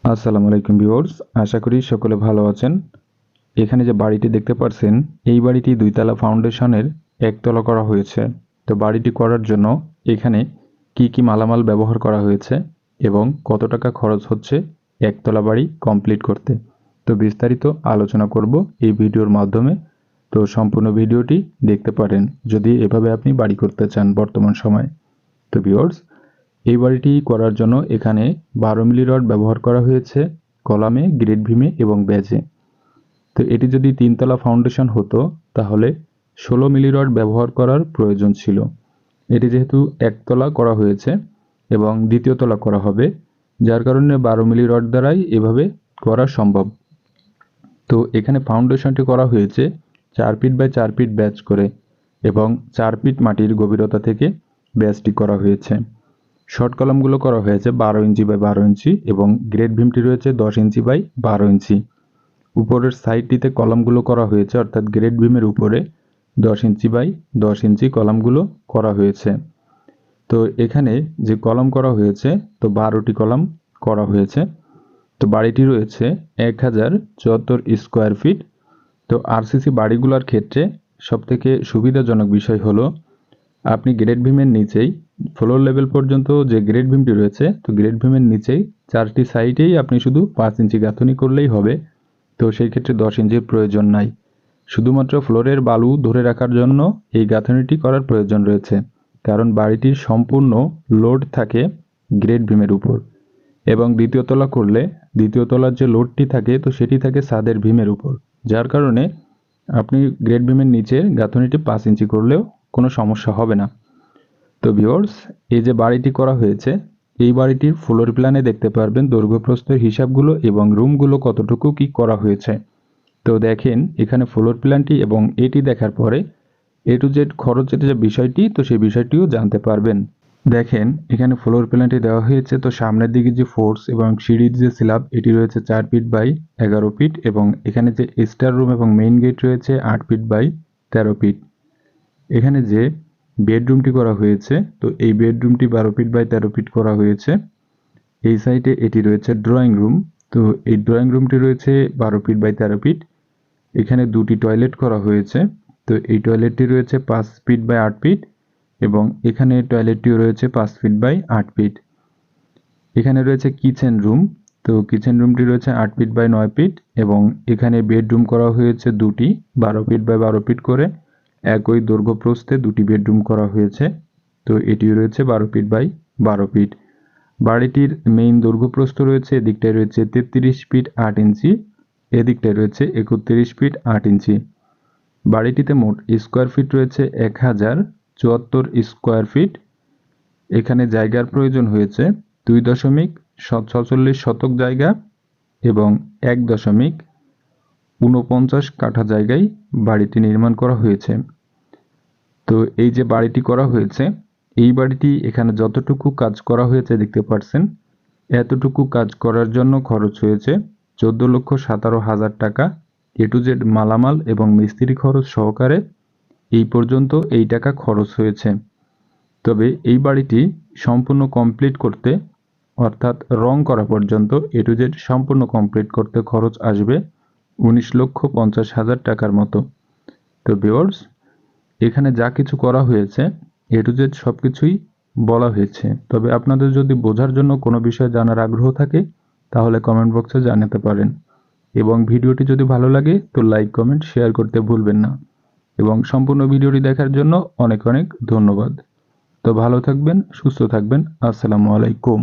আসসালামু আলাইকুম ভিউয়ার্স, আশা করি সকলে ভালো আছেন। এখানে যে বাড়িটি দেখতে পাচ্ছেন, এই বাড়িটি দুইতলা ফাউন্ডেশনের একতলা করা হয়েছে। তো বাড়িটি করার জন্য এখানে কি কি মালামাল ব্যবহার করা হয়েছে এবং কত টাকা খরচ হচ্ছে একতলা বাড়ি কমপ্লিট করতে, তো বিস্তারিত আলোচনা করব এই ভিডিওর মাধ্যমে। তো সম্পূর্ণ ভিডিওটি দেখতে পারেন যদি এভাবে আপনি বাড়ি করতে চান বর্তমান সময়ে। তো ভিউয়ার্স, এই বাড়িটি করার জন্য এখানে 12 মিলি রড ব্যবহার করা হয়েছে কলামে, গ্রেড ভিমে এবং ব্যাজে। তো এটি যদি তিনতলা ফাউন্ডেশন হতো তাহলে 16 মিলি রড ব্যবহার করার প্রয়োজন ছিল। এটি যেহেতু একতলা করা হয়েছে এবং দ্বিতীয় তলা করা হবে, যার কারণে 12 মিলি রড দ্বারাই এভাবে করা সম্ভব। তো এখানে ফাউন্ডেশনটি করা হয়েছে 4 ফিট বাই 4 ফিট ব্যাচ করে এবং 4 ফিট মাটির গভীরতা থেকে ব্যাচটি করা হয়েছে। শর্ট কলামগুলো করা হয়েছে 12 ইঞ্চি বাই 12 ইঞ্চি এবং গ্রেড ভীমটি রয়েছে 10 ইঞ্চি বাই 12 ইঞ্চি। উপরের সাইডটিতে কলামগুলো করা হয়েছে, অর্থাৎ গ্রেড ভীমের উপরে 10 ইঞ্চি বাই 10 ইঞ্চি কলামগুলো করা হয়েছে। তো এখানে যে কলাম করা হয়েছে, তো 12টি কলাম করা হয়েছে। তো বাড়িটি রয়েছে 1074 স্কোয়ার ফিট। তো আরসিসি বাড়িগুলোর ক্ষেত্রে সবথেকে সুবিধাজনক বিষয় হলো আপনি গ্রেড ভীমের নিচেই ফ্লোর লেভেল পর্যন্ত যে গ্রেড ভীমটি রয়েছে, তো গ্রেড ভীমের নিচেই 4টি সাইডেই আপনি শুধু 5 ইঞ্চি গাঁথনি করলেই হবে। তো সেই ক্ষেত্রে 10 ইঞ্চির প্রয়োজন নাই। শুধুমাত্র ফ্লোরের বালু ধরে রাখার জন্য এই গাঁথনিটি করার প্রয়োজন রয়েছে, কারণ বাড়িটির সম্পূর্ণ লোড থাকে গ্রেড ভীমের উপর এবং দ্বিতীয় তলা করলে দ্বিতীয় তলার যে লোডটি থাকে তো সেটি থাকে ছাদের ভীমের উপর, যার কারণে আপনি গ্রেড ভীমের নিচে গাঁথনিটি 5 ইঞ্চি করলেও কোনো সমস্যা হবে না। তো ভিউয়ার্স, এই যে বাড়িটি করা হয়েছে, এই বাড়িটির ফ্লোর প্ল্যানে দেখতে পারবেন দৈর্ঘ্য প্রস্থের হিসাবগুলো এবং রুমগুলো কতটুকু কি করা হয়েছে। তো দেখেন এখানে ফ্লোর প্ল্যানটি এবং এটি দেখার পরে এ টু জেড খরচের যে বিষয়টি, তো সেই বিষয়টিও জানতে পারবেন। দেখেন এখানে ফ্লোর প্ল্যানটি দেওয়া হয়েছে। তো সামনের দিকে যে ফোর্স এবং সিঁড়ির যে স্ল্যাব এটি রয়েছে 4 ফিট বাই 11 ফিট এবং এখানে যে স্টার রুম এবং মেইন গেট রয়েছে 8 ফিট বাই 13 ফিট। এখানে যে বেডরুমটি করা হয়েছে, তো এই বেডরুমটি 12 ফিট বাই 13 ফিট করা হয়েছে। এই সাইডে এটি রয়েছে ড্রয়িং রুম। তো এই ড্রয়িং রুমটি রয়েছে 12 ফিট বাই 13 ফিট। এখানে দুটি টয়লেট করা হয়েছে। তো এই টয়লেটটি রয়েছে 5 ফিট বাই 8 ফিট এবং এখানে টয়লেটটিও রয়েছে 5 ফিট বাই 8 ফিট। এখানে রয়েছে কিচেন রুম। তো কিচেন রুমটি রয়েছে 8 ফিট বাই 9 ফিট এবং এখানে বেডরুম করা হয়েছে দুটি 12 ফিট বাই 12 ফিট করে। একই দৈর্ঘ্য প্রস্থে দুটি বেডরুম করা হয়েছে। তো এটিও রয়েছে 12 ফিট বাই 12 ফিট। বাড়িটির মেইন দৈর্ঘ্য প্রস্থ রয়েছে, এদিকটায় রয়েছে 33 ফিট 8 ইঞ্চি, এদিকটায় রয়েছে 31 ফিট 8 ইঞ্চি। বাড়িটিতে মোট স্কোয়ার ফিট রয়েছে 1074 স্কোয়ার ফিট। এখানে জায়গার প্রয়োজন হয়েছে 2.47 শতক জায়গা এবং 1.49 কাঠা জায়গায় বাড়িটি নির্মাণ করা হয়েছে। তো এই যে বাড়িটি করা হয়েছে, এই বাড়িটি এখানে যতটুকু কাজ করা হয়েছে দেখতে পাচ্ছেন, এতটুকু কাজ করার জন্য খরচ হয়েছে 14,17,000 টাকা। এ টু জেড মালামাল এবং মিস্ত্রি খরচ সহকারে এই পর্যন্ত এই টাকা খরচ হয়েছে। তবে এই বাড়িটি সম্পূর্ণ কমপ্লিট করতে, অর্থাৎ রং করা পর্যন্ত এ টু জেড সম্পূর্ণ কমপ্লিট করতে খরচ আসবে 19,50,000 টাকার মতো। তো ভিউয়ার্স, এখানে যা কিছু করা হয়েছে এ টু জেড সব কিছুই বলা হয়েছে। তবে আপনাদের যদি বোঝার জন্য কোনো বিষয় জানার আগ্রহ থাকে তাহলে কমেন্ট বক্সে জানাতে পারেন এবং ভিডিওটি যদি ভালো লাগে তো লাইক, কমেন্ট, শেয়ার করতে ভুলবেন না এবং সম্পূর্ণ ভিডিওটি দেখার জন্য অনেক অনেক ধন্যবাদ। তো ভালো থাকবেন, সুস্থ থাকবেন। আসসালামু আলাইকুম।